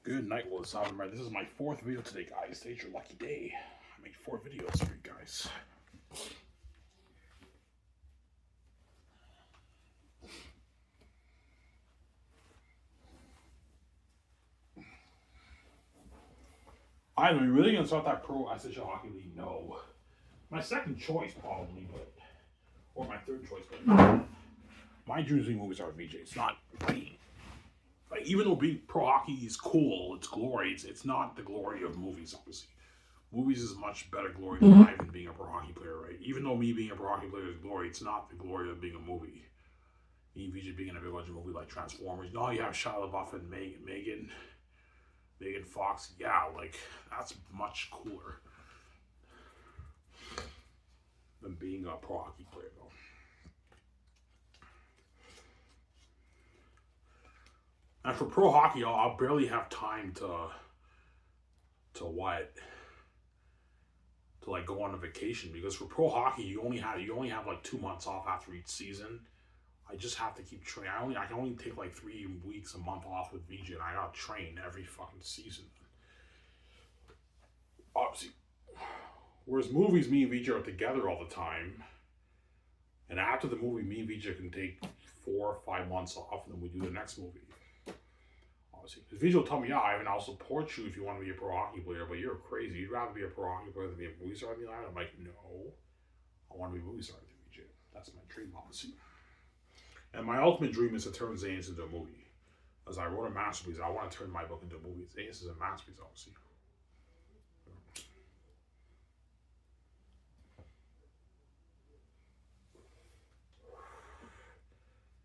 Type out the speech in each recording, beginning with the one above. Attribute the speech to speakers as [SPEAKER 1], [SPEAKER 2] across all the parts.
[SPEAKER 1] Good night, Will South America. This is my fourth video today, guys. Today's your lucky day. I made 4 videos for you guys. Are you really gonna start that pro SHL hockey league? No. My second choice probably, but or my third choice, but my dreams being movies are VJ. It's not like even though being pro hockey is cool, it's glory. It's not the glory of movies, obviously. Movies is much better glory than even being a pro hockey player, right? Even though me being a pro hockey player is glory, it's not the glory of being a movie. Me and VJ being in a big bunch of movie like Transformers. No, you have Shia LaBeouf and Megan Fox. Yeah, like that's much cooler than being a pro hockey player, though. And for pro hockey, I'll barely have time what to like go on a vacation, because for pro hockey you only have like 2 months off after each season. I just have to keep training. I can only take like 3 weeks a month off with VJ, and I gotta train every fucking season. Obviously, whereas movies, me and VJ are together all the time, and after the movie, me and VJ can take 4 or 5 months off, and then we do the next movie. Obviously, because VJ will tell me, "Yeah, Ivan, I'll support you if you want to be a pro hockey player, but you're crazy. You'd rather be a pro hockey player than be a movie star." I'm like, "No, I want to be a movie star with VJ. That's my dream, obviously." And my ultimate dream is to turn Zanis into a movie. As I wrote a masterpiece, I want to turn my book into a movie. Zanis is a masterpiece, obviously.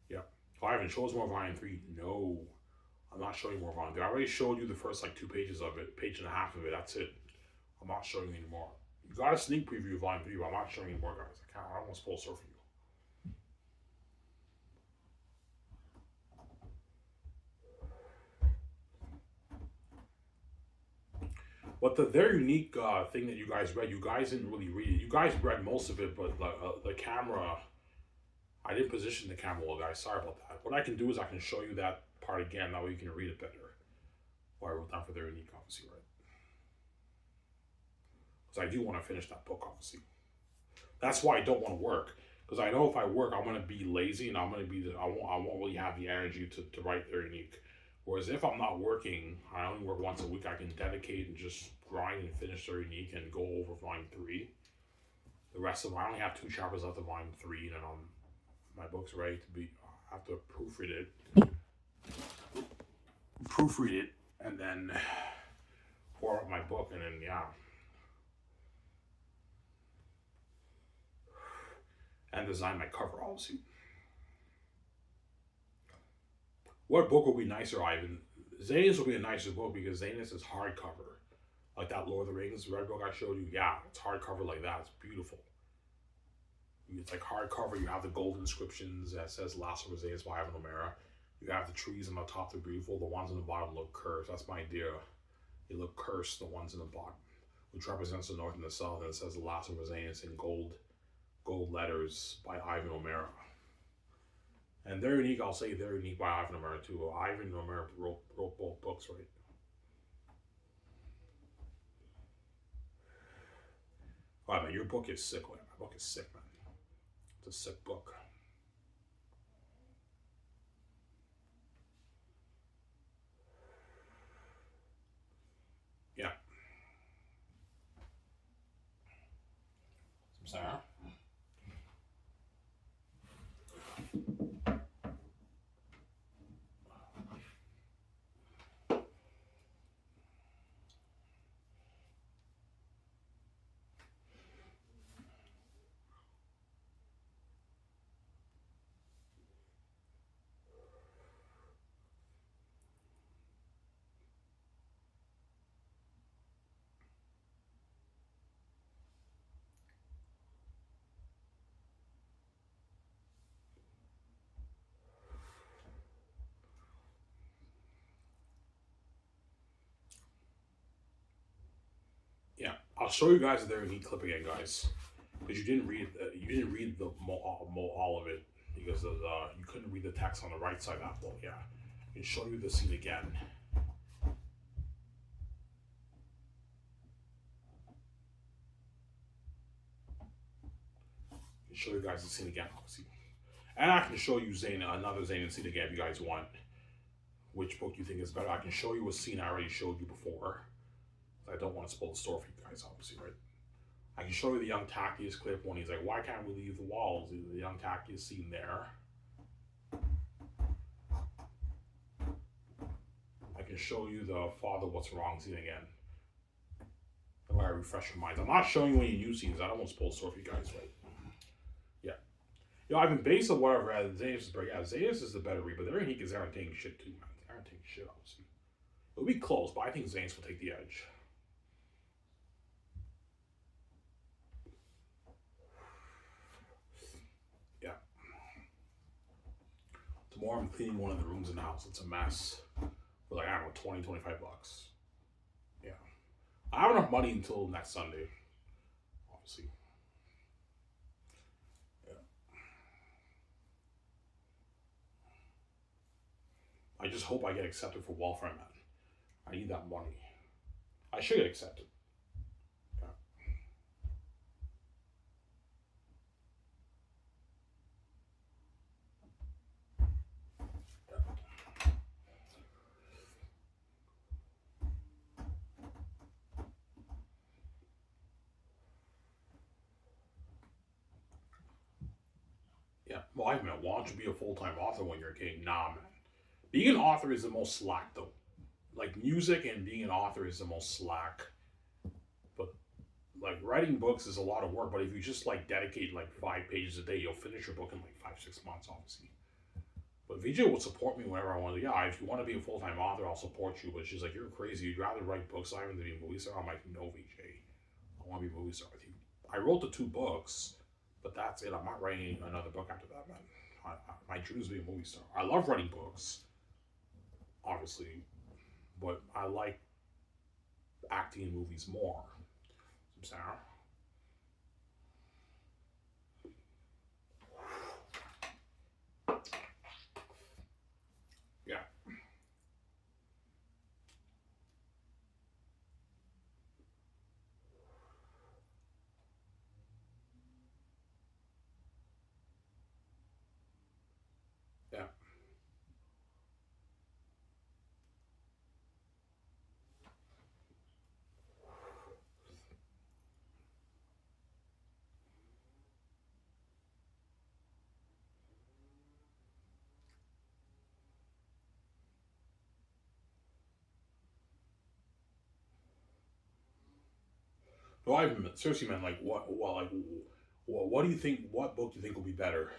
[SPEAKER 1] Yeah. Ivan, show us more Volume 3. No, I'm not showing more Volume 3. I already showed you the first like 2 pages of it, page and a half of it. That's it. I'm not showing you anymore. You got a sneak preview of Volume 3, but I'm not showing you more, guys. I don't want to spoil stuff for you. But the very unique thing that you guys read, you guys didn't really read it. You guys read most of it, but the camera, I didn't position the camera well, guys. Sorry about that. What I can do is I can show you that part again. That way you can read it better. What I wrote down for the unique, obviously, right? Because I do want to finish that book, obviously. That's why I don't want to work. Because I know if I work, I'm going to be lazy, and I won't really have the energy to write their unique. Whereas if I'm not working, I only work once a week, I can dedicate and just grind and finish their unique and go over Volume 3. The rest of them, I only have 2 chapters left of Volume 3, and my book's ready to be. I have to proofread it, and then pour out my book, and then yeah. And design my cover, obviously. What book would be nicer, Ivan? Zanis will be a nicer book because Zanis is hardcover. Like that Lord of the Rings red book I showed you. Yeah, it's hardcover like that. It's beautiful. It's like hardcover. You have the gold inscriptions that says Last of Zanis by Ivan O'Meara. You have the trees on the top, they're beautiful. The ones on the bottom look cursed. That's my idea. They look cursed, the ones in the bottom, which represents the north and the south. And it says The Last of Zanis in gold letters by Ivan O'Meara. And they're unique. I'll say they're unique by Ivan O'Meara too. Ivan O'Meara wrote both books, right? Oh man, your book is sick, man. My book is sick, man. It's a sick book. Yeah. Sarah? Yeah. I'll show you guys their unique clip again, guys, because you didn't read the all of it because of you couldn't read the text on the right side of that. Well, yeah. I can show you the scene again. show you guys the scene again, obviously. And I can show you another Zayn scene again if you guys want. Which book you think is better? I can show you a scene I already showed you before. I don't want to spoil the story for you guys, obviously, right? I can show you the young Tactius clip when he's like, "Why can't we leave the walls?" The young Tactius scene there. I can show you the father what's wrong scene again. That way I refresh your minds. I'm not showing you any new scenes. I don't want to spoil the story for you guys, right? Yeah. I've been based on whatever Zanus is better. Yeah, Zanus is the better read, but Very Unique is Aaron taking shit too, man. Aaron taking shit, obviously. It'll be close, but I think Zanus will take the edge. Yeah. Tomorrow I'm cleaning one of the rooms in the house. It's a mess. For like, I don't know, 20, 25 bucks. Yeah. I have enough money until next Sunday. Obviously. I just hope I get accepted for welfare, man. I need that money. I should get accepted. Yeah. Yeah. Well, I mean, why don't you be a full-time author when you're a king? Nah, man. Being an author is the most slack, though. Like, music and being an author is the most slack. But, like, writing books is a lot of work. But if you just, like, dedicate, like, 5 pages a day, you'll finish your book in, like, 5-6 months, obviously. But VJ will support me whenever I want to. Yeah, if you want to be a full-time author, I'll support you. But she's like, you're crazy. You'd rather write books than be a movie star. I'm like, no, VJ. I want to be a movie star with you. I wrote the 2 books, but that's it. I'm not writing another book after that, man. My dream is to be a movie star. I love writing books, obviously, but I like acting in movies more. Sarah. Yeah. Yeah. No, I seriously, man. Like, what do you think? What book do you think will be better?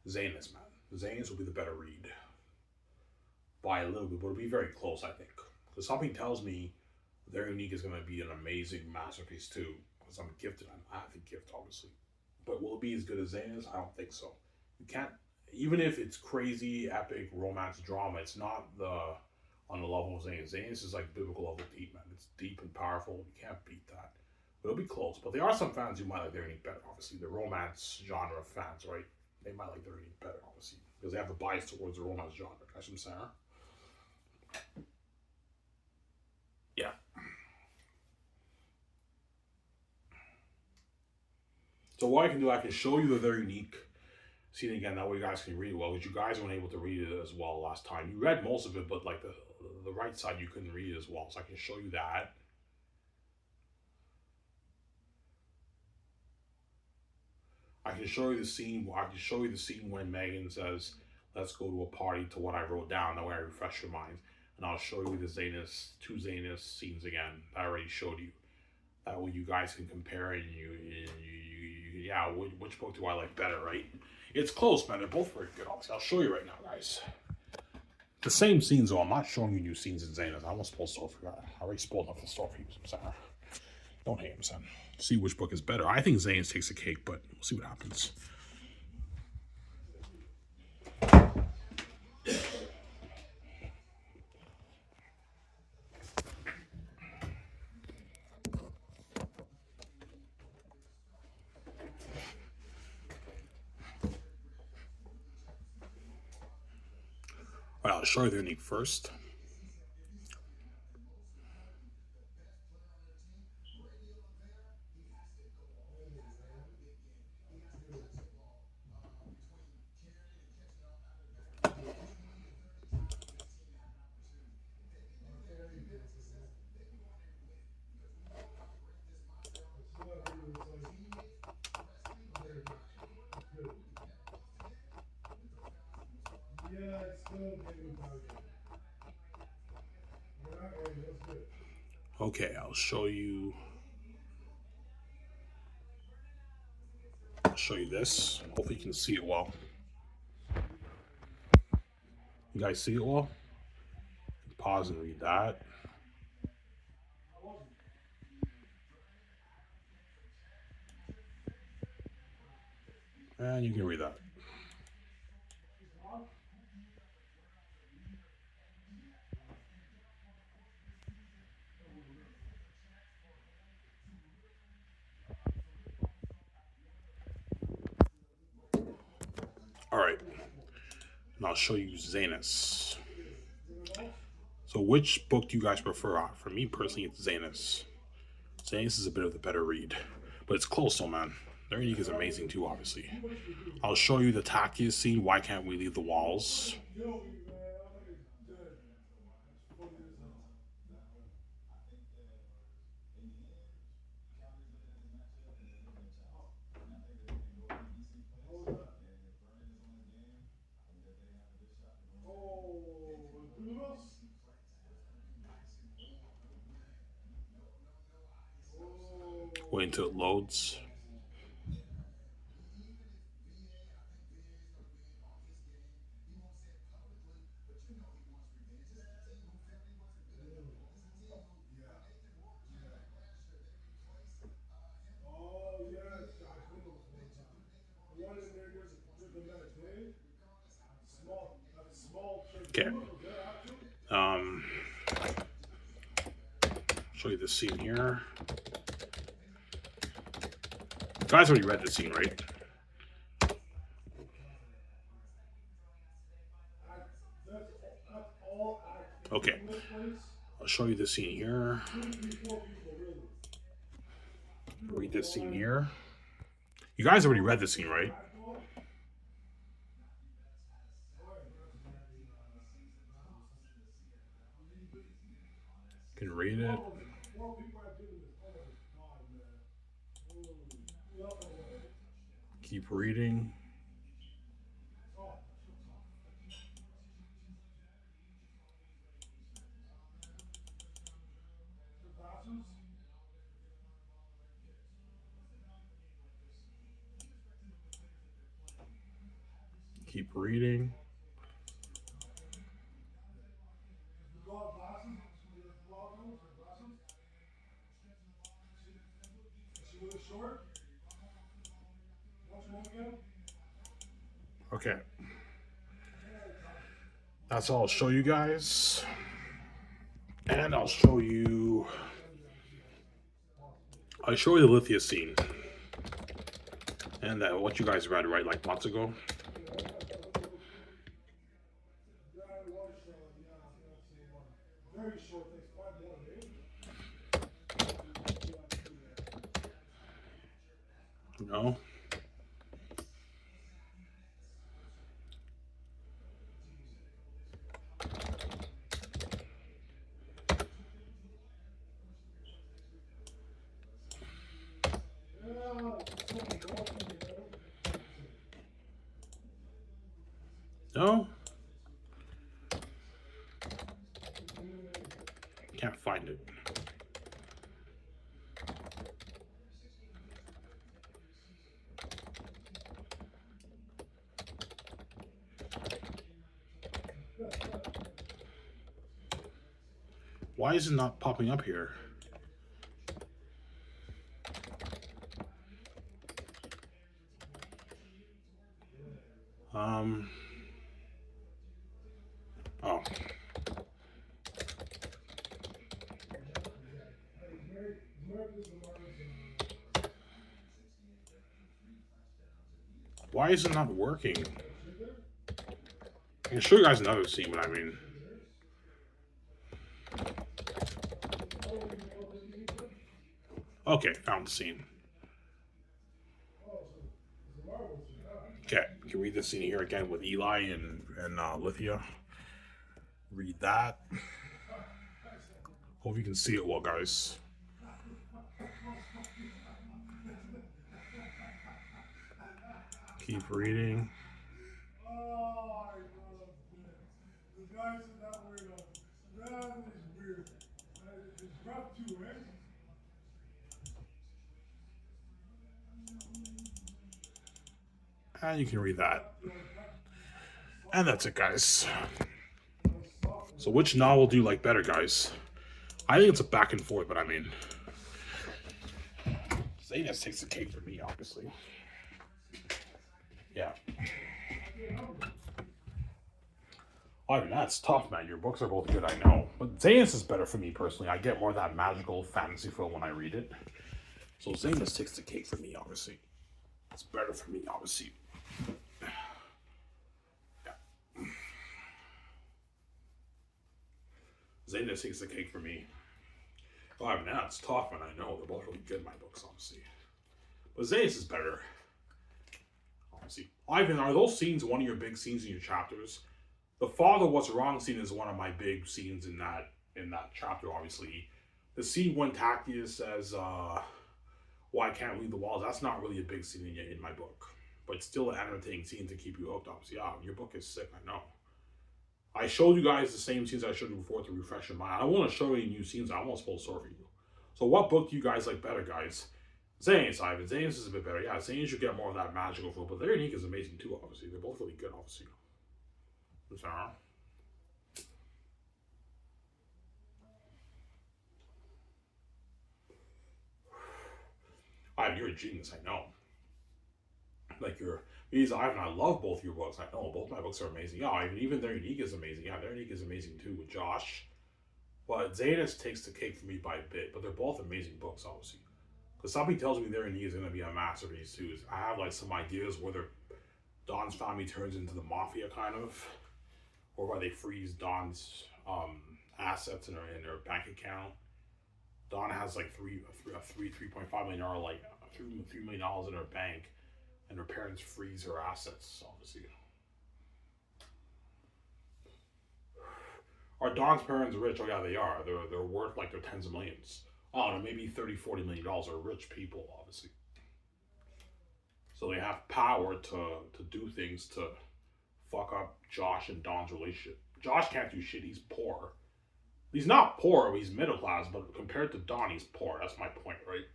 [SPEAKER 1] Zanus, man. Zanus will be the better read by a little bit, but it'll be very close, I think. Because something tells me Very Unique is going to be an amazing masterpiece too. Because I'm gifted. I have the gift, obviously. But will it be as good as Zanus? I don't think so. You can't. Even if it's crazy, epic romance drama, it's not on the level of Zanus. Zanus is like biblical level deep, man. It's deep and powerful. You can't beat that. But it'll be close. But there are some fans who might like Very Unique better. Obviously, the romance genre fans, right? They might like Very Unique better, obviously, because they have the bias towards the romance genre. That's what I'm saying. Yeah. So what I can do, I can show you the Very Unique scene again. That way you guys can read it well. Because you guys weren't able to read it as well last time. You read most of it, but like the right side you couldn't read it as well. So I can show you that. I can show you the scene. I can show you the scene when Megan says, "Let's go to a party," to what I wrote down. That way I refresh your minds. And I'll show you the two Zanus scenes again. I already showed you. That way you guys can compare it. And yeah, which book do I like better, right? It's close, man. They're both very good. Obviously, I'll show you right now, guys. The same scenes, though. I'm not showing you new scenes in Zanus. I won't spoil stuff for you. I already spoiled enough of the story for you, son. Don't hate him, son. See which book is better. I think Zanus takes the cake, but we'll see what happens. All right, I'll show you the Unique first. Okay, I'll show you this. Hopefully you can see it well. You guys see it well? Pause and read that. And you can read that. All right. And I'll show you Zanus. So which book do you guys prefer? For me personally, it's Zanus. Zanus is a bit of the better read. But it's close though, man. Their unique is amazing too, obviously. I'll show you the Takia scene. Why can't we leave the walls? Wait until it loads. Okay. Show you this scene here. You guys already read the scene, right? Okay. I'll show you the scene here. Read this scene here. You guys already read the scene, right? Can read it. Keep reading. Keep reading. Okay. That's all I'll show you guys. And I'll show you the Lithia scene. And what you guys read, right, like months ago. No? No? Can't find it. Why is it not popping up here? Oh. Why is it not working? I can show you guys another scene, but I mean... Okay, found the scene. Okay, you can read this scene here again with Eli and Lithia. Read that. Hope you can see it well, guys. Keep reading. The guys are not weird. That is weird. It's rough too. And you can read that. And that's it, guys. So which novel do you like better, guys? I think it's a back and forth, but I mean, Zanus takes the cake for me, obviously. Yeah. I mean, that's tough, man. Your books are both good, I know. But Zanus is better for me, personally. I get more of that magical fantasy feel when I read it. So Zanus takes the cake for me, obviously. It's better for me, obviously. Yeah. Zanus takes the cake for me. Oh, I mean, that's tough, and I know. They're both really good, my books, obviously. But Zanus is better. Obviously. Ivan, are those scenes one of your big scenes in your chapters? The father what's wrong scene is one of my big scenes in that chapter, obviously. The scene when Tacitus says, why can't we leave the walls? That's not really a big scene in my book. But it's still an entertaining scene to keep you hooked, obviously. Yeah, your book is sick, I know. I showed you guys the same scenes I showed you before to refresh your mind. I want to show you new scenes. I won't spoil story for you. So what book do you guys like better, guys? Zanus, Ivan. Zanus is a bit better. Yeah, Zanus you get more of that magical feel, but their unique is amazing too, obviously. They're both really good, obviously. Sorry. Ivan, you're a genius, I know. Like Ivan, I love both your books. I know both my books are amazing. Yeah, Ivan, even their unique is amazing. Yeah, their unique is amazing too with Josh. But Zanus takes the cake for me by a bit. But they're both amazing books, obviously. Because somebody tells me their unique is going to be a masterpiece too. I have like some ideas where Don's family turns into the mafia kind of, or why they freeze Don's assets in their bank account. Don has like $3.5 million like $3 million in her bank, and her parents freeze her assets. Obviously, are Don's parents rich? Oh yeah, they are. They're worth like their tens of millions. Oh, no, maybe $30-40 million. Are rich people, obviously. So they have power to do things to fuck up Josh and Don's relationship. Josh can't do shit. He's poor. He's not poor. He's middle class, but compared to Don, he's poor. That's my point, right?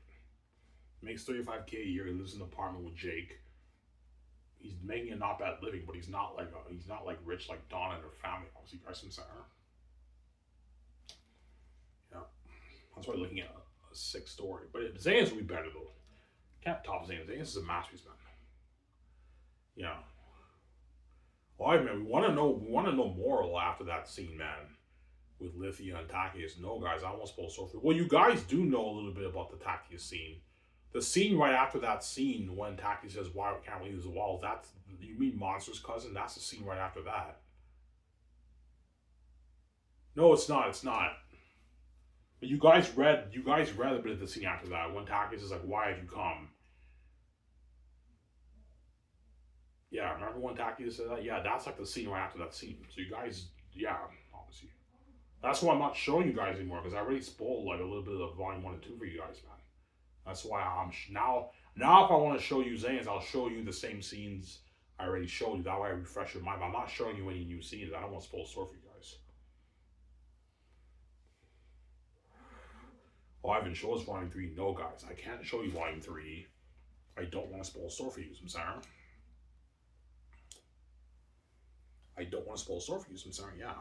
[SPEAKER 1] Makes $35K a year. He lives in an apartment with Jake. He's making a not bad living, but he's not like rich like Don and her family. Obviously, Carson Center. Yeah, that's why looking at a sick story. But Zanus will be better though. Can't top Zanus. Zanus is a masterpiece, man. Yeah. Well, I mean, we want to know more after that scene, man, with Lithia and Tacitus. No, guys, I won't spoil so for. Well, you guys do know a little bit about the Tacitus scene. The scene right after that scene when Tacitus says, "Why can't we use the walls?" That's, you mean Monster's cousin? That's the scene right after that. No, it's not. It's not. But you guys read a bit of the scene after that when Tacitus is like, "Why have you come?" Yeah, remember when Tacitus said that? Yeah, that's like the scene right after that scene. So you guys, yeah, obviously. That's why I'm not showing you guys anymore, because I already spoiled like a little bit of volume 1 and 2 for you guys, man. That's why I'm now if I want to show you Zanus, I'll show you the same scenes I already showed you. That way I refresh your mind. But I'm not showing you any new scenes. I don't want to spoil the story for you guys. Oh, Ivan, show us Volume 3. No, guys, I can't show you Volume 3. I don't want to spoil the story for you, I'm sorry. I don't want to spoil the story for you, I'm sorry, yeah.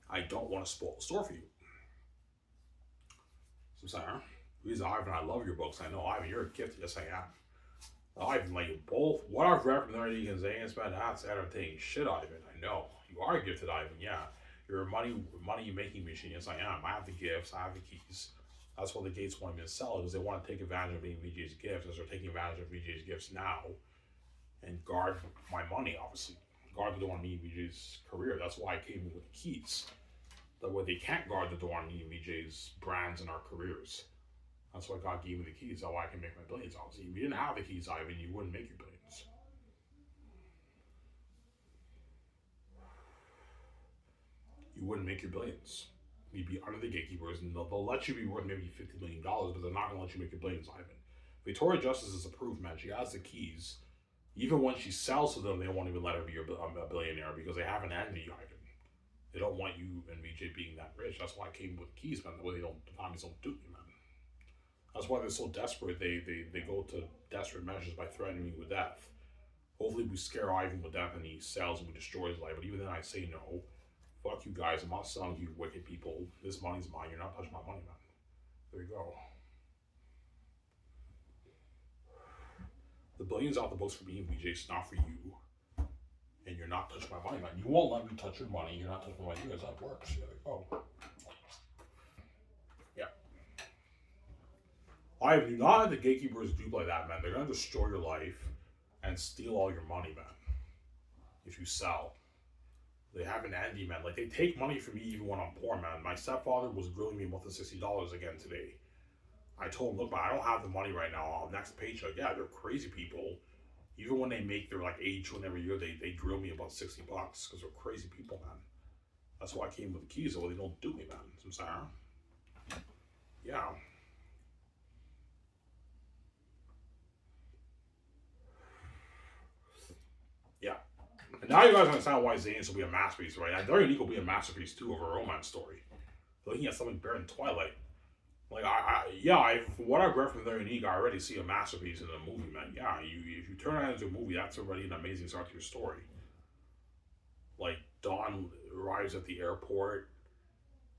[SPEAKER 1] I don't want to spoil the story for you. So sorry. Please, Ivan, I love your books. I know, Ivan, you're a gift. Yes, I am. Ivan, like you both. What I've read from Nerdy and Zanus, man, that's entertaining shit, Ivan. I know. You are gifted, Ivan, yeah. You're a money making machine. Yes, I am. I have the gifts, I have the keys. That's what the Gates want me to sell, because they want to take advantage of VJ's gifts, as they're taking advantage of VJ's gifts now, and guard my money, obviously. Guard the door on me and VJ's career. That's why I came in with the keys. That way they can't guard the door on me and VJ's brands and our careers. That's why God gave me the keys. That's why I can make my billions, obviously. If you didn't have the keys, Ivan, you wouldn't make your billions. You wouldn't make your billions. You'd be under the gatekeepers, and they'll let you be worth maybe $50 million, but they're not going to let you make your billions, Ivan. Victoria Justice is a proof, man. She has the keys. Even when she sells to them, they won't even let her be a billionaire, because they have an envy, Ivan. They don't want you and VJ being that rich. That's why I came with keys, man. The way the families don't do you, man. That's why they're so desperate. They go to desperate measures by threatening me with death. Hopefully, we scare Ivan with death and he sells and we destroy his life. But even then, I say no. Fuck you guys. I'm not selling you wicked people. This money's mine. You're not touching my money, man. There you go. The billions off the books for me and BJ. It's not for you. And you're not touching my money, man. You won't let me touch your money. You're not touching my money. You guys, that works. There you go. Yeah. I do not let the gatekeepers do like that, man. They're gonna destroy your life and steal all your money, man. If you sell. They have an Andy, man. Like, they take money from me even when I'm poor, man. My stepfather was grilling me more than $60 again today. I told him, look, man, I don't have the money right now. Next paycheck, yeah, they're crazy people. Even when they make their like 82 every year, they grill me about $60 because they're crazy people, man. That's why I came with the keys, so they don't do me, man. I'm sorry. Yeah. Yeah. And now you guys understand why Zayn's will be a masterpiece, right? And Very Unique will be a masterpiece too of a romance story. Looking at something better than Twilight. Like from what I've read from Very Unique, I already see a masterpiece in the movie, man. Yeah, if you turn that into a movie, that's already an amazing start to your story. Like Dawn arrives at the airport,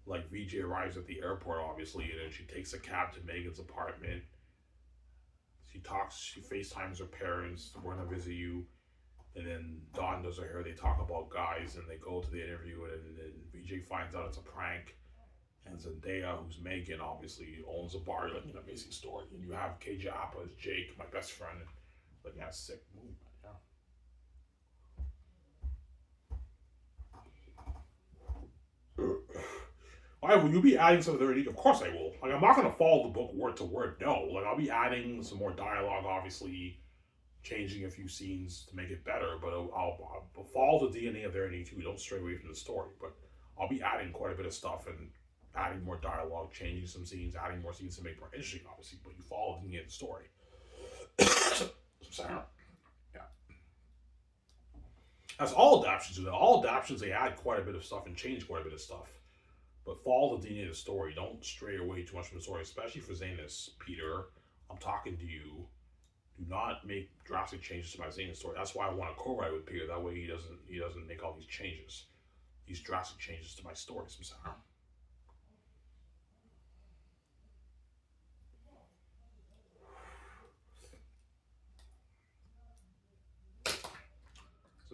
[SPEAKER 1] like VJ arrives at the airport, obviously, and then she takes a cab to Megan's apartment. She FaceTimes her parents, we're gonna visit you. And then Dawn does her hair, they talk about guys, and they go to the interview, and then VJ finds out it's a prank. And Zendaya, who's Megan, obviously owns a bar, like an amazing story. And you have KJ Apa as Jake, my best friend, and like yeah, sick movie, yeah. Alright, will you be adding some of their unique? Of course I will. Like, I'm not gonna follow the book word to word, no. Like, I'll be adding some more dialogue, obviously, changing a few scenes to make it better, but I'll follow the DNA of their unique too. Don't stray away from the story, but I'll be adding quite a bit of stuff and adding more dialogue, changing some scenes, adding more scenes to make it more interesting, obviously, but you follow the story. So, yeah. That's all adaptations do that. All adaptations, they add quite a bit of stuff and change quite a bit of stuff. But follow the DNA of the story. Don't stray away too much from the story, especially for Zanus, Peter. I'm talking to you. Do not make drastic changes to my Zanus story. That's why I want to co-write with Peter. That way he doesn't make all these changes. These drastic changes to my stories. I'm sorry.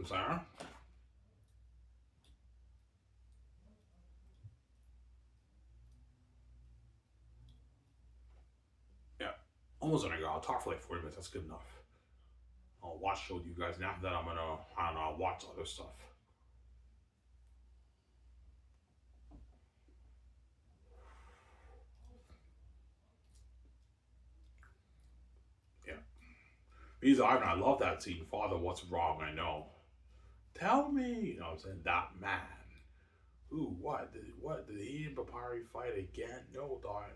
[SPEAKER 1] Sarah? Yeah. Almost gonna go. I'll talk for like 40 minutes. That's good enough. I'll watch show with you guys, and after that, I don't know, I'll watch other stuff. Yeah. Because Ivan, I love that scene. Father, what's wrong? I know. Tell me. You know what I'm saying? That man. Ooh, Did he and Papyri fight again? No, dog.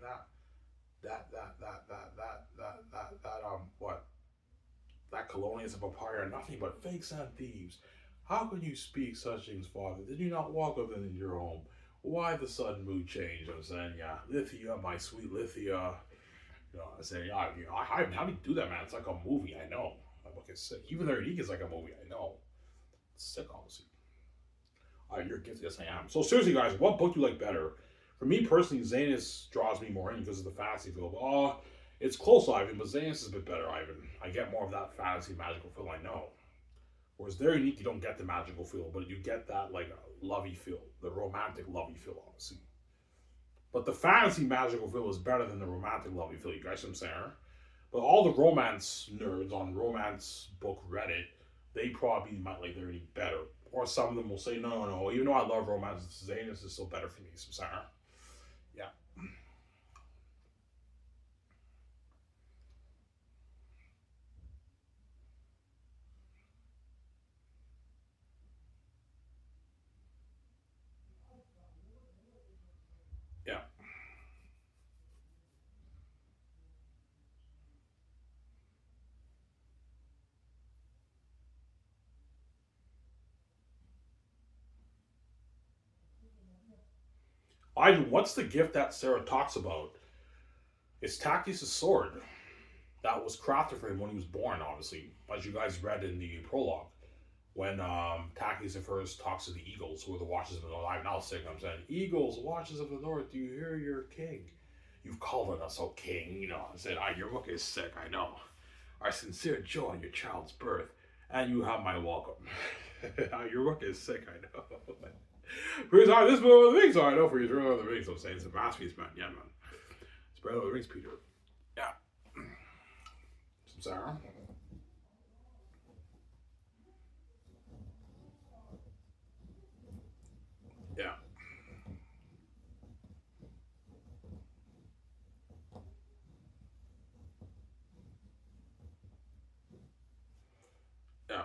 [SPEAKER 1] What? That Colonius and Papyri are nothing but fakes and thieves. How can you speak such things, Father? Did you not walk up in your home? Why the sudden mood change? I'm saying, yeah, Lithia, my sweet Lithia. You know, I say, yeah, how do you do that, man? It's like a movie, I know. I'm looking sick. Even their unique is like a movie, I know. It's sick, obviously. You're guilty. Yes, I am. So seriously, guys, what book do you like better? For me personally, Zanus draws me more in because of the fantasy feel. It's close, Ivan, but Zanus is a bit better, Ivan. I get more of that fantasy magical feel, I know. Whereas they're unique, you don't get the magical feel, but you get that like lovey feel, the romantic lovey feel, obviously. But the fantasy magical feel is better than the romantic lovey feel. You guys know what I'm saying? But all the romance nerds on romance book Reddit, they probably might like they're unique better. Or some of them will say, no. Even though I love romance, Zanus is still better for me. So I'm sorry. Yeah. Yeah. Ivan, what's the gift that Sarah talks about? It's Tactius' sword that was crafted for him when he was born, obviously, as you guys read in the prologue. When Tactius at first talks to the Eagles, who are the Watchers of the North. I'm now sick. I'm saying, Eagles, Watchers of the North, do you hear your king? You've called us, O king. I said, your book is sick, I know. Our sincere joy in your child's birth, and you have my welcome. Your book is sick, I know. Because this book of the rings, I know for you, Throne of the Rings. I'm saying it's a masterpiece, man. Yeah, man. It's Throne of the Rings, Peter. Yeah. Some Sarah. Yeah. Yeah.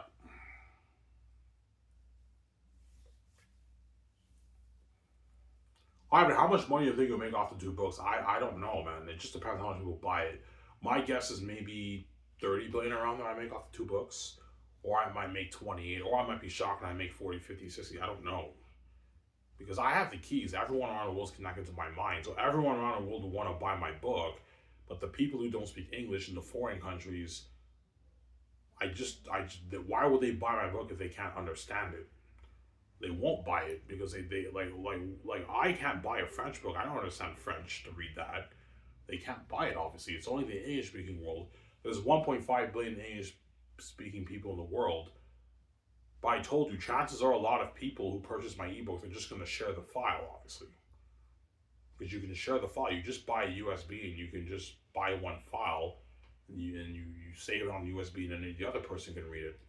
[SPEAKER 1] I mean, how much money do you think you'll make off the two books? I don't know, man. It just depends how much people buy it. My guess is maybe 30 billion around there I make off the two books. Or I might make 28, or I might be shocked and I make 40, 50, 60. I don't know. Because I have the keys. Everyone around the world is connected to my mind. So everyone around the world will want to buy my book. But the people who don't speak English in the foreign countries, why would they buy my book if they can't understand it? They won't buy it because they like I can't buy a French book. I don't understand French to read that. They can't buy it. Obviously, it's only the English speaking world. There's 1.5 billion English speaking people in the world. But I told you, chances are a lot of people who purchase my ebook are just going to share the file, obviously, because you can share the file. You just buy a USB and you can just buy one file, and you save it on the USB, and then the other person can read it.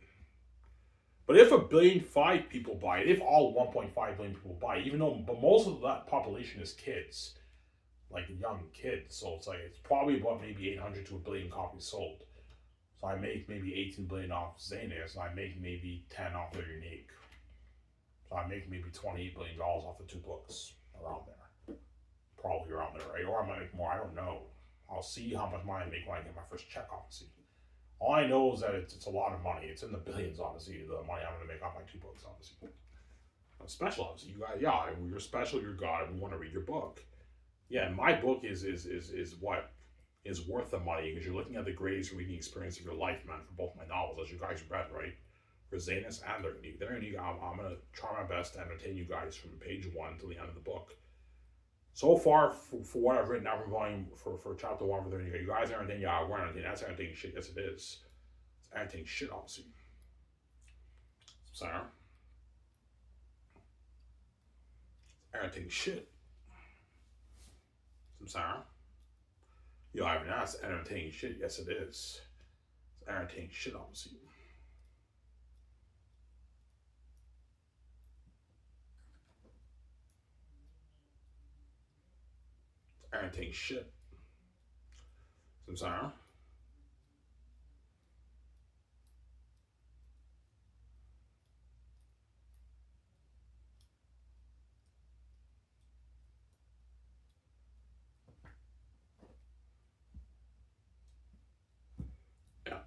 [SPEAKER 1] But if 1.5 billion people buy it, if all 1.5 billion people buy it, even though but most of that population is kids, like young kids, so it's probably about maybe 800 to a billion copies sold. So I make maybe 18 billion off Zanis, and I make maybe 10 off their unique. So I make maybe $28 billion off the two books around there, probably around there, right? Or I might make more. I don't know. I'll see how much money I make when I get my first check, obviously. All I know is that it's a lot of money. It's in the billions, obviously, the money I'm going to make off my two books, obviously. I'm special, obviously. You guys, yeah, you're special, you're God, we want to read your book. Yeah, my book is what? Is worth the money because you're looking at the greatest reading experience of your life, man, for both my novels, as you guys read, right? For Zanus and they're unique. They're unique. I'm going to try my best to entertain you guys from page 1 to the end of the book. So far, for what I've written out from volume for chapter 1 for 30, you guys are entertaining. Yeah, we're entertaining. That's entertaining shit. Yes, it is. It's entertaining shit, obviously. Sarah. Entertaining shit. Some Sarah. Yo, Ivan, that's entertaining shit. Yes, it is. It's entertaining shit, obviously. It's entertaining shit. Some Sarah. Yeah.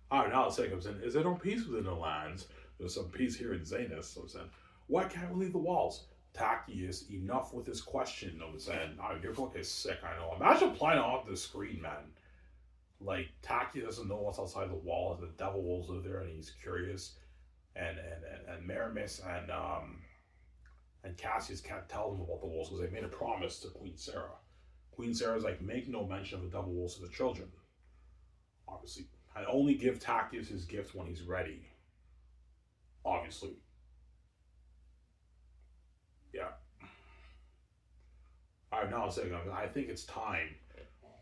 [SPEAKER 1] All right, now the second comes in. Is there no peace within the lands? There's some peace here in Zanus. So I'm saying, why can't we leave the walls? Tactius, enough with this question. I'm saying, your book is sick, I know. Imagine playing off the screen, man. Like, Tactius doesn't know what's outside the walls. The devil wolves live there and he's curious. And Maramis and Cassius can't tell them about the wolves because they made a promise to Queen Sarah. Queen Sarah's like, make no mention of the double wolves to the children. Obviously. And only give Tactius his gift when he's ready. Obviously. Yeah. Alright, now I'll say, I think it's time.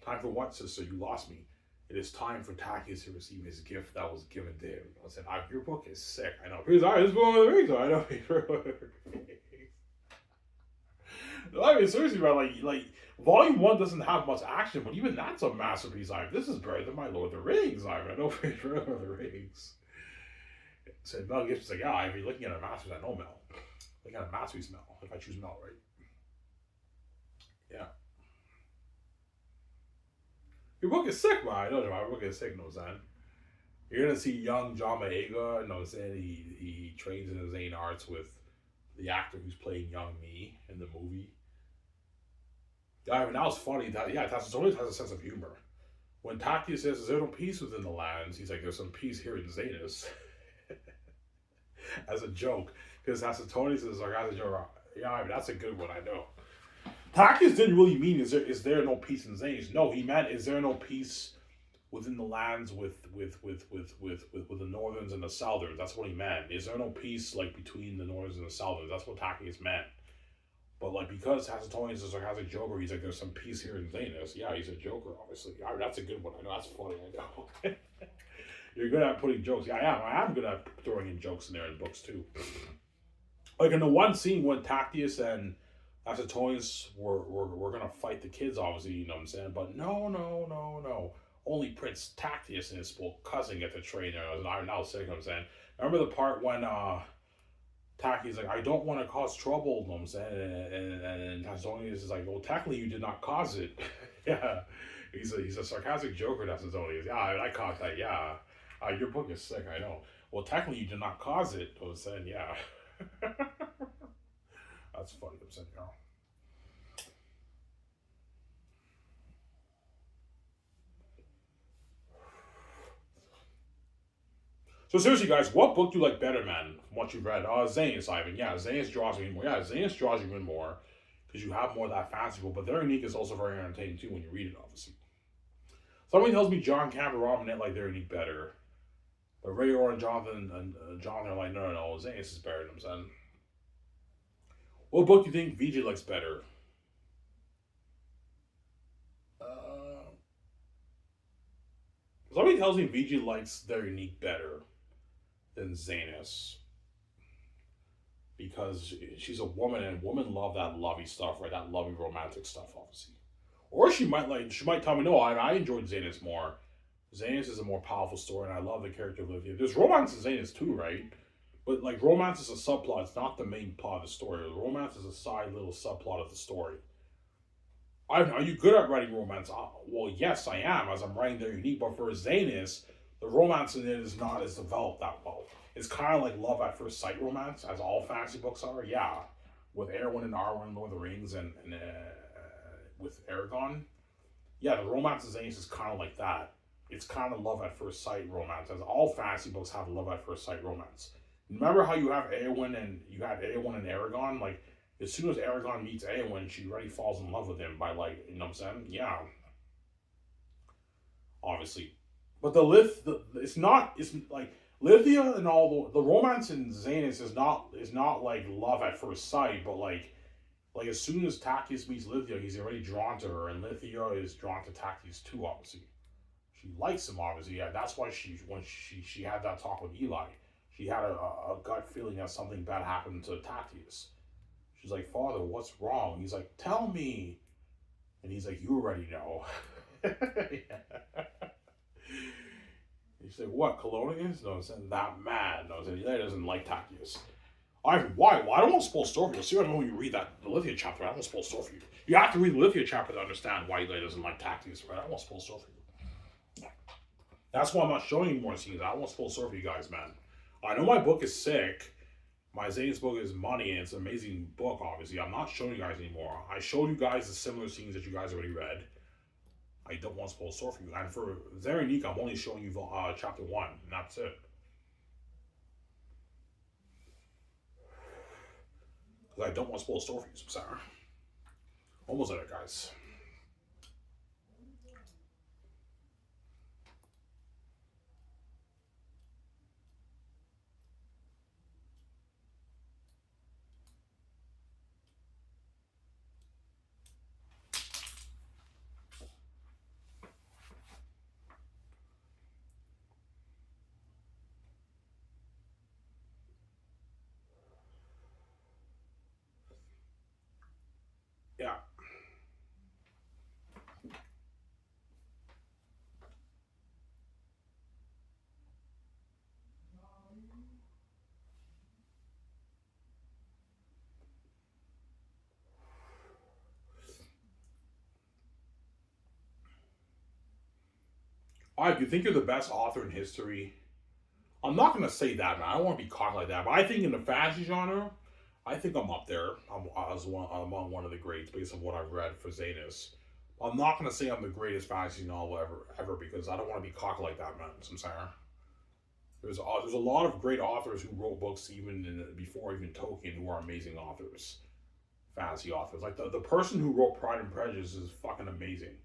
[SPEAKER 1] Time for what, sister? You lost me. It is time for Tactius to receive his gift that was given to him. I said, your book is sick. I know. He's alright, this is one of the rings. I know. I mean, seriously, bro, like Volume 1 doesn't have much action, but even that's a masterpiece. This is better than my Lord of the Rings. I know Lord of the Rings. So Mel Gibson's like, yeah, if you're looking at a masterpiece, I know Mel. Looking at a masterpiece, Mel, if I choose Mel, right? Yeah. Your book is sick, man. I know my book is sick, no saying. You're gonna see young John Boyega, no saying he trains in his Zane arts with the actor who's playing young me in the movie. Yeah, I mean, that was funny. That yeah, Tassotonis has a sense of humor. When Taki says, "Is there no peace within the lands?" He's like, "There's some peace here in Zanus," as a joke. Because Tassotonis is like, as a joke. Yeah, I mean, that's a good one. I know. Takis didn't really mean is there no peace in Zanus? No, he meant is there no peace within the lands with the northerns and the southerns. That's what he meant. Is there no peace like between the northerns and the southerns? That's what Takis meant. But like because Hasatonius is a sarcastic joker, he's like there's some peace here in Zanus. Yeah, he's a joker, obviously. Yeah, that's a good one. I know that's funny. I know. You're good at putting jokes. Yeah, I am. I am good at throwing in jokes in there in books too. Like in the one scene when Tactius and Acetonius were gonna fight the kids, obviously, you know what I'm saying? But no, no, no, no. Only Prince Tactius and his full cousin get to train there. I was now sick, you know what I'm saying? Remember the part when Tactius like, I don't want to cause trouble, you know what I'm saying? And Tactonius is like, well, technically you did not cause it. Yeah. He's a sarcastic joker, Tactonius. Yeah, I caught that, yeah. Your book is sick, I know. Well, technically you did not cause it, I was saying, yeah. That's funny, I'm saying, yeah. So seriously, guys, what book do you like better, man? From what you've read? Zane's, Ivan. Yeah, Zane's draws you in more. Yeah, Zane's draws you in more because you have more of that fanciful. But their unique is also very entertaining too when you read it, obviously. Somebody tells me John Campbell, Robin Nett like their unique better, but Ray Orr and Jonathan are like, no, no, no, Zane's is better than them, son. What book do you think VJ likes better? Uh, Somebody tells me VJ likes their unique better than Zanus because she's a woman and women love that lovey stuff, right? That lovey romantic stuff, obviously. Or she might tell me, no, I enjoyed Zanus more. Zanus is a more powerful story, and I love the character of Olivia. There's romance in Zanus too, right? But like romance is a subplot; it's not the main plot of the story. Romance is a side little subplot of the story. Are you good at writing romance? Well, yes, I am, as I'm writing their unique. But for Zanus, the romance in it is not as developed that well. It's kind of like love at first sight romance, as all fantasy books are. Yeah, with Erwin and Arwen, Lord of the Rings, and with Aragon. Yeah, the romance of Zanus is kind of like that. It's kind of love at first sight romance, as all fantasy books have love at first sight romance. Remember how you have Eowyn and Aragon? Like as soon as Aragon meets Eowyn, she already falls in love with him by like you know what I'm saying? Yeah, obviously. But it's not it's like Lithia and all the romance in Zanus is not like love at first sight, but like as soon as Tachys meets Lithia, he's already drawn to her, and Lithia is drawn to Tachys too, obviously. She likes him, obviously. Yeah, that's why when she had that talk with Eli, she had a gut feeling that something bad happened to Tachys. She's like, Father, what's wrong? He's like, tell me. And he's like, you already know. He's like, what, Colonius? No, it's that mad. No, he doesn't like Tachys. Why? Well, I don't want to spoil story for you. See what I mean when you read the Lithia chapter. I don't want to spoil story for you. You have to read the Lithia chapter to understand why Eli doesn't like Tachys, right? I don't want to spoil story for you. That's why I'm not showing you more scenes. I don't want to spoil story for you guys, man. I know my book is sick. My Zane's book is money, and it's an amazing book, obviously. I'm not showing you guys anymore. I showed you guys the similar scenes that you guys already read. I don't want to spoil story for you. And for Zerenique, I'm only showing you chapter 1, and that's it. Because I don't want to spoil story for you, Sarah. Almost there, guys. Yeah. All right, you think you're the best author in history? I'm not gonna say that, man. I don't want to be caught like that. But I think in the fantasy genre, I think I'm up there. Among one of the greats based on what I've read for Zanus. I'm not gonna say I'm the greatest fantasy novel ever because I don't want to be cocky like that, man. So I'm saying there's a lot of great authors who wrote books before even Tolkien who are amazing authors, fantasy authors. Like the person who wrote Pride and Prejudice is fucking amazing.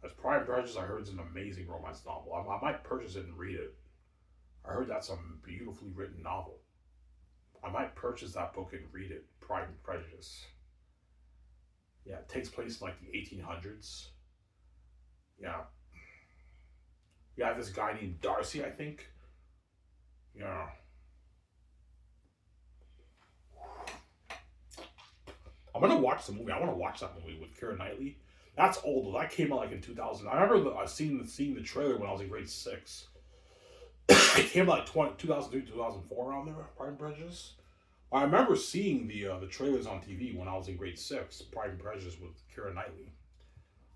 [SPEAKER 1] As Pride and Prejudice, I heard is an amazing romance novel. I might purchase it and read it. I heard that's a beautifully written novel. I might purchase that book and read it. Pride and Prejudice. Yeah, it takes place in like the 1800s. Yeah. You have this guy named Darcy, I think. Yeah. I'm gonna watch the movie. I want to watch that movie with Keira Knightley. That's old. That came out like in 2000. I remember seeing the trailer when I was in grade 6. It came out like 2003, 2004 around there, Pride and Prejudice. I remember seeing the trailers on TV when I was in grade 6, Pride and Prejudice with Keira Knightley.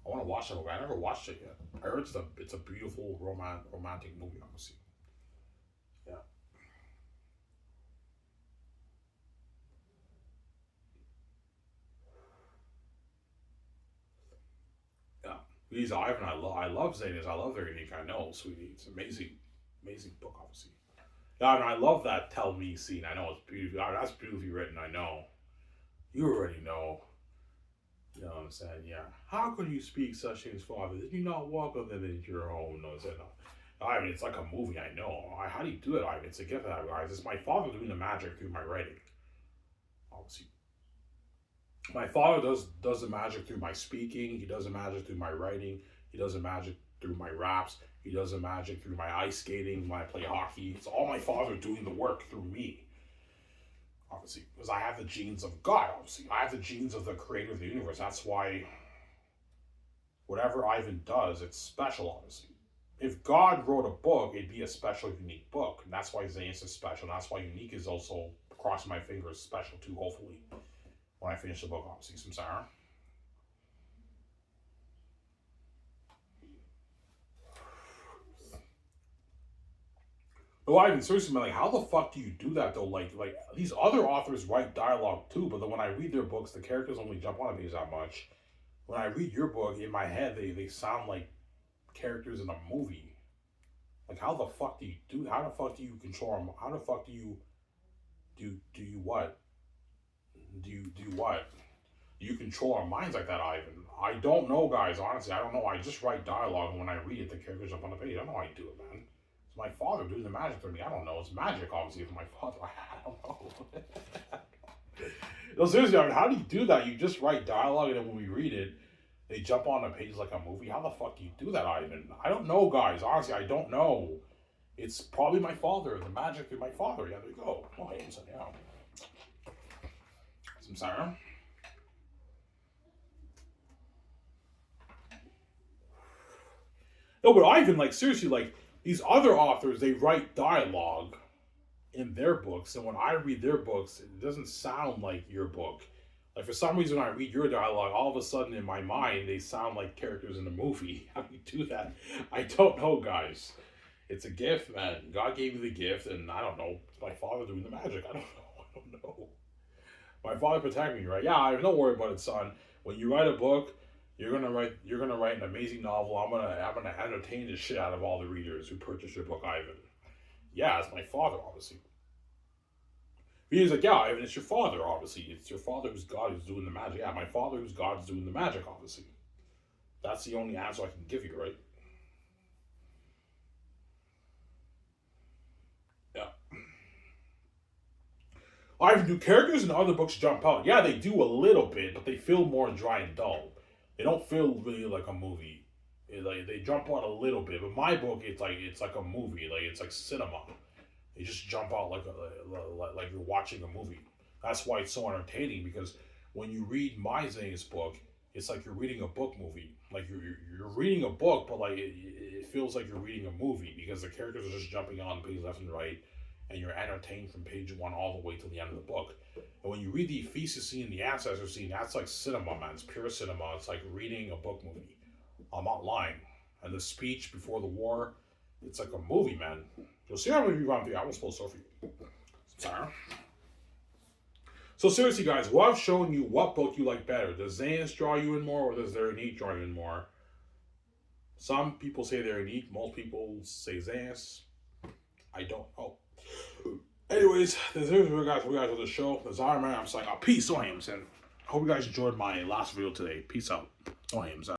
[SPEAKER 1] I want to watch that movie. I never watched it yet. I heard it's a beautiful romantic movie, obviously. Yeah. Yeah. He's Ivan. I love Zanis. I love Very Unique. I know, sweetie. It's amazing. Amazing book, obviously. Yeah, and I love that tell me scene. I know it's beautiful. That's beautifully written. I know. You already know. You know what I'm saying? Yeah. How could you speak such things, Father? Did you not welcome them into your home? No, said no. I mean, it's like a movie. I know. How do you do it? I mean, it's a gift that I guys. It's my father doing the magic through my writing. Obviously, my father does the magic through my speaking. He does the magic through my writing. He does the magic through my raps. He does the magic through my ice skating when I play hockey. It's all my father doing the work through me. Obviously, because I have the genes of God. Obviously, I have the genes of the creator of the universe. That's why whatever Ivan does, it's special. Obviously, if God wrote a book, it'd be a special, unique book, and that's why Zanis is special. And that's why unique is also, crossing my fingers, special too. Hopefully, when I finish the book, obviously, Samsara. No, Ivan, seriously, man, like, how the fuck do you do that though? Like these other authors write dialogue too, but then when I read their books, the characters only jump on page that much. When I read your book, in my head, they sound like characters in a movie. Like, how the fuck do you do? How the fuck do you control them? How the fuck do you what? Do you what? Do you control our minds like that, Ivan? I don't know, guys. Honestly, I don't know. I just write dialogue, and when I read it, the characters jump on the page. I don't know how I do it, man. It's my father doing the magic for me. I don't know. It's magic, obviously, for my father. I don't know. No, seriously, I mean, how do you do that? You just write dialogue, and then when we read it, they jump on the page like a movie. How the fuck do you do that, Ivan? I don't know, guys. Honestly, I don't know. It's probably my father. The magic of my father. Yeah, there you go. Oh, I am saying, yeah. Some Sarah. No, but Ivan, like, seriously, like, these other authors, they write dialogue in their books, and when I read their books, it doesn't sound like your book. Like, for some reason, when I read your dialogue, all of a sudden in my mind, they sound like characters in a movie. How do you do that? I don't know, guys. It's a gift, man. God gave me the gift, and I don't know. It's my father doing the magic. I don't know. I don't know. My father protect me, right? Yeah, don't worry about it, son. When you write a book, you're gonna write an amazing novel. I'm gonna entertain the shit out of all the readers who purchase your book, Ivan. Yeah, it's my father, obviously. He's like, yeah, Ivan, it's your father, obviously. It's your father who's God who's doing the magic. Yeah, my father who's God is doing the magic, obviously. That's the only answer I can give you, right? Yeah. Ivan, do characters in other books jump out? Yeah, they do a little bit, but they feel more dry and dull. They don't feel really like a movie. Like they jump out a little bit, but my book, it's like a movie. Like it's like cinema. They just jump out like you're watching a movie. That's why it's so entertaining because when you read my Zane's book, it's like you're reading a book movie. Like you're reading a book, but like it feels like you're reading a movie because the characters are just jumping on page left and right, and you're entertained from page one all the way to the end of the book. And when you read the Thesis scene, the Ancestor scene, that's like cinema, man. It's pure cinema. It's like reading a book movie. I'm not lying. And the speech before the war, it's like a movie, man. You'll see how many run through. I was supposed to for you. Sorry. So seriously, guys, what I've shown you, what book you like better? Does Xanus draw you in more, or does their unique draw you in more? Some people say they're unique. Most people say Xanus. I don't know. Anyways, this is what guys on the show. This is Iron Man. I'm saying, peace, Ohims, and I hope you guys enjoyed my last video today. Peace out. Ohims.